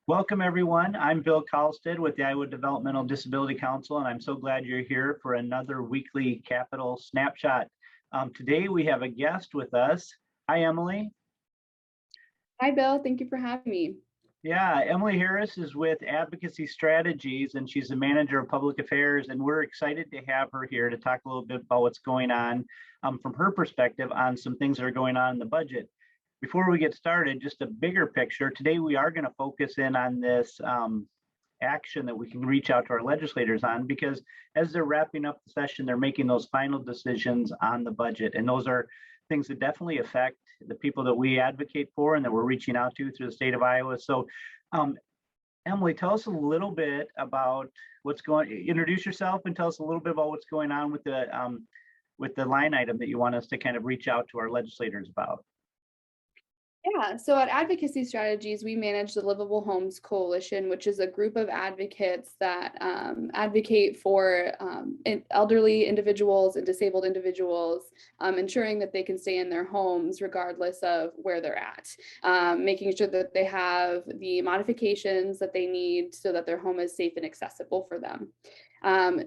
Welcome, everyone. I'm Bill Kallestad with the Iowa Developmental Disability Council, and I'm so glad you're here for another weekly Capitol Snapshot. Today, we have a guest with us. Hi, Emilee. Hi, Bill. Thank you for having me. Yeah, Emilee Harris is with Advocacy Strategies, and she's the manager of public affairs, and we're excited to have her here to talk a little bit about what's going on from her perspective on some things that are going on in the budget. Before we get started, just a bigger picture. Today, we are going to focus in on this action that we can reach out to our legislators on, because as they're wrapping up the session, they're making those final decisions on the budget. And those are things that definitely affect the people that we advocate for and that we're reaching out to through the state of Iowa. So Emilee, tell us a little bit about introduce yourself and tell us a little bit about what's going on with the line item that you want us to kind of reach out to our legislators about. Yeah, so at Advocacy Strategies, we manage the Livable Homes Coalition, which is a group of advocates that advocate for elderly individuals and disabled individuals, ensuring that they can stay in their homes regardless of where they're at, making sure that they have the modifications that they need so that their home is safe and accessible for them.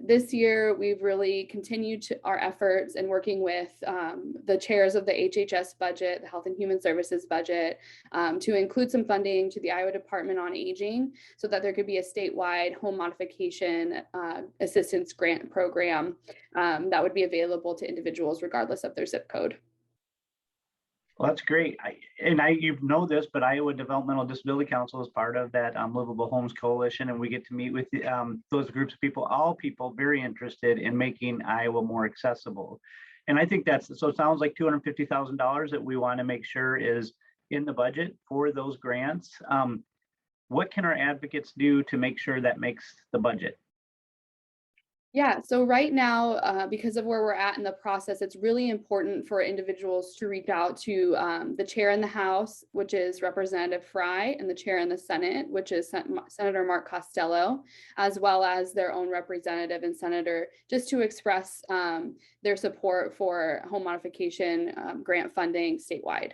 This year, we've really continued our efforts in working with the chairs of the HHS budget, the Health and Human Services budget, to include some funding to the Iowa Department on Aging so that there could be a statewide home modification assistance grant program that would be available to individuals regardless of their zip code. Well, that's great. You know this, but Iowa Developmental Disability Council is part of that Livable Homes Coalition, and we get to meet with those groups of people, all people very interested in making Iowa more accessible. And I think so it sounds like $250,000 that we want to make sure is in the budget for those grants. What can our advocates do to make sure that makes the budget? Yeah, so right now, because of where we're at in the process, it's really important for individuals to reach out to the chair in the House, which is Representative Fry, and the chair in the Senate, which is Senator Mark Costello, as well as their own representative and senator, just to express their support for home modification grant funding statewide.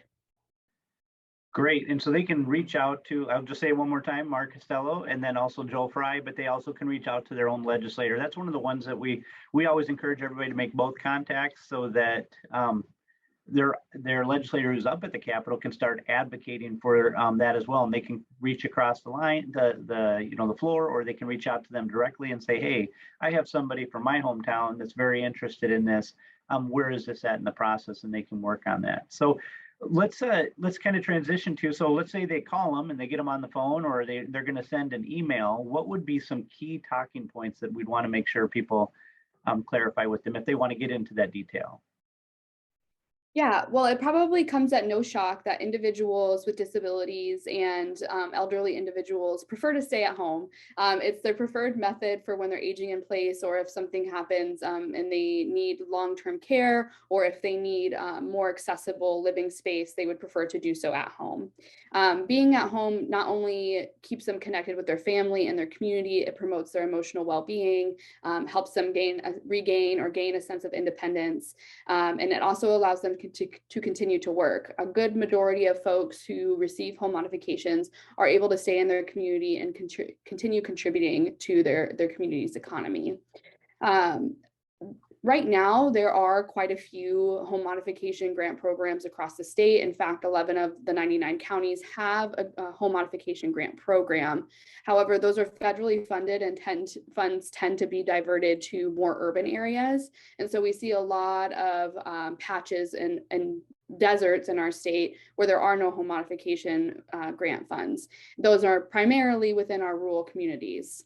Great. And so they can reach out to, I'll just say one more time, Mark Costello, and then also Joel Fry, but they also can reach out to their own legislator. That's one of the ones that we always encourage everybody to make both contacts so that their legislator who's up at the Capitol can start advocating for that as well. And they can reach across the line, the floor, or they can reach out to them directly and say, hey, I have somebody from my hometown that's very interested in this. Where is this at in the process? And they can work on that. So let's kind of transition to, so let's say they call them and they get them on the phone, or they're going to send an email. What would be some key talking points that we'd want to make sure people clarify with them if they want to get into that detail? Yeah, well, it probably comes at no shock that individuals with disabilities and elderly individuals prefer to stay at home. It's their preferred method for when they're aging in place, or if something happens and they need long-term care, or if they need more accessible living space, they would prefer to do so at home. Being at home not only keeps them connected with their family and their community, it promotes their emotional well-being, helps them regain or gain a sense of independence, and it also allows them to continue to work. A good majority of folks who receive home modifications are able to stay in their community and continue contributing to their community's economy. Right now, there are quite a few home modification grant programs across the state. In fact, 11 of the 99 counties have a home modification grant program. However, those are federally funded, and funds tend to be diverted to more urban areas. And so we see a lot of patches and deserts in our state where there are no home modification grant funds. Those are primarily within our rural communities.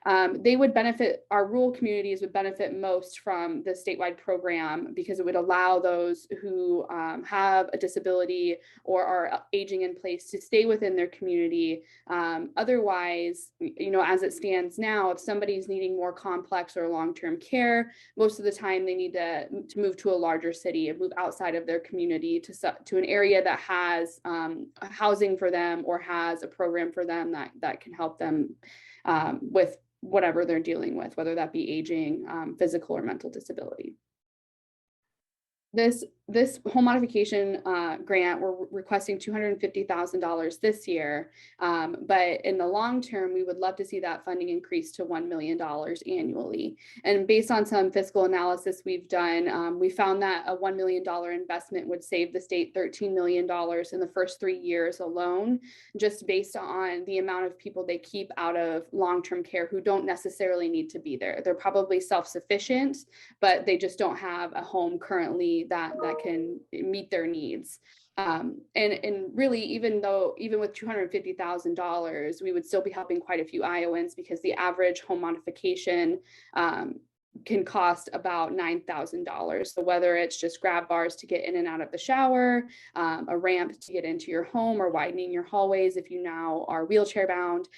Our rural communities would benefit most from the statewide program, because it would allow those who have a disability or are aging in place to stay within their community. Otherwise, as it stands now, if somebody's needing more complex or long-term care, most of the time they need to move to a larger city and move outside of their community to an area that has housing for them or has a program for them that can help them with whatever they're dealing with, whether that be aging, physical or mental disability. This this home modification grant, we're requesting $250,000 this year. But in the long term, we would love to see that funding increase to $1 million annually. And based on some fiscal analysis we've done, we found that a $1 million investment would save the state $13 million in the first 3 years alone, just based on the amount of people they keep out of long-term care who don't necessarily need to be there. They're probably self-sufficient, but they just don't have a home currently that can meet their needs. And really, even with $250,000, we would still be helping quite a few Iowans, because the average home modification can cost about $9,000. So whether it's just grab bars to get in and out of the shower, a ramp to get into your home, or widening your hallways if you now are wheelchair bound,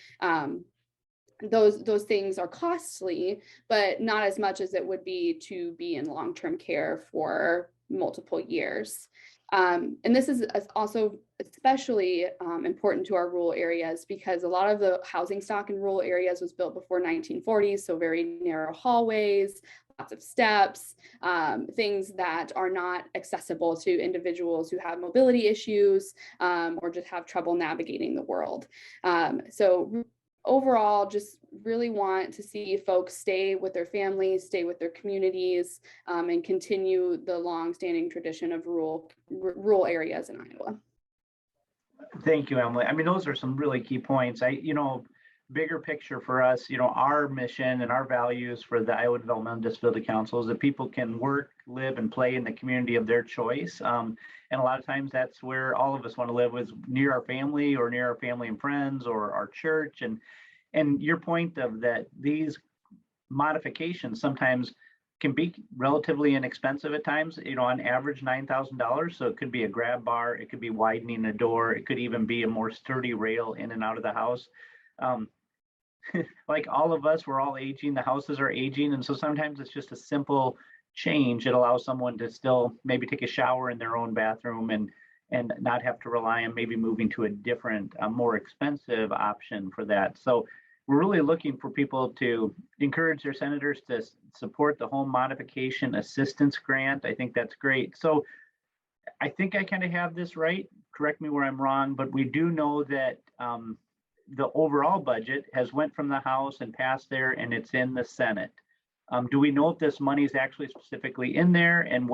those things are costly, but not as much as it would be to be in long-term care for multiple years. And this is also especially important to our rural areas, because a lot of the housing stock in rural areas was built before 1940, so very narrow hallways, lots of steps, things that are not accessible to individuals who have mobility issues or just have trouble navigating the world. So overall, just really want to see folks stay with their families, stay with their communities, and continue the long-standing tradition of rural areas in Iowa. Thank you, Emilee. I mean, those are some really key points. Bigger picture for us, our mission and our values for the Iowa Developmental and Disability Council is that people can work, live, and play in the community of their choice. And a lot of times that's where all of us want to live, is near our family, or near our family and friends, or our church. And your point of that, these modifications sometimes can be relatively inexpensive at times, on average $9,000. So it could be a grab bar, it could be widening a door, it could even be a more sturdy rail in and out of the house. Like all of us, we're all aging, the houses are aging. And so sometimes it's just a simple change that allows someone to still maybe take a shower in their own bathroom and not have to rely on maybe moving to a different, more expensive option for that. So we're really looking for people to encourage their senators to support the home modification assistance grant. I think that's great. So I think I kind of have this right. Correct me where I'm wrong, but we do know that the overall budget has went from the House and passed there, and it's in the Senate. Do we know if this money is actually specifically in there, and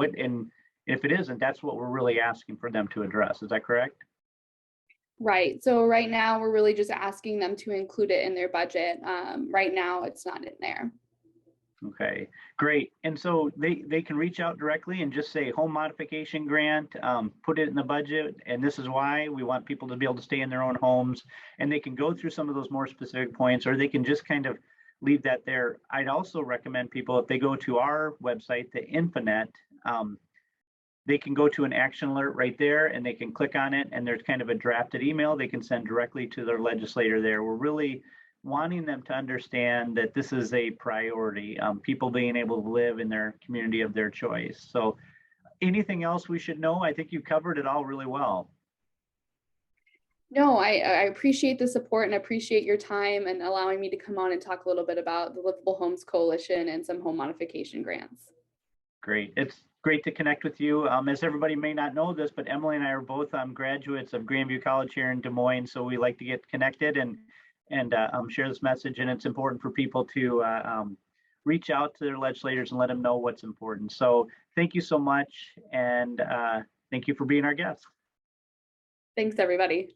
if it isn't, that's what we're really asking for them to address. Is that correct? Right. So right now we're really just asking them to include it in their budget. Right now it's not in there. Okay, great. And so they can reach out directly and just say home modification grant, put it in the budget, and this is why we want people to be able to stay in their own homes, and they can go through some of those more specific points, or they can just kind of leave that there. I'd also recommend people, if they go to our website, the Infonet, they can go to an action alert right there, and they can click on it, and there's kind of a drafted email they can send directly to their legislator there. We're really wanting them to understand that this is a priority, people being able to live in their community of their choice. So anything else we should know? I think you covered it all really well. No, I appreciate the support and appreciate your time and allowing me to come on and talk a little bit about the Livable Homes Coalition and some home modification grants. Great. It's great to connect with you. As everybody may not know this, but Emilee and I are both graduates of Grandview College here in Des Moines, so we like to get connected and share this message. And it's important for people to reach out to their legislators and let them know what's important. So thank you so much, and thank you for being our guest. Thanks, everybody.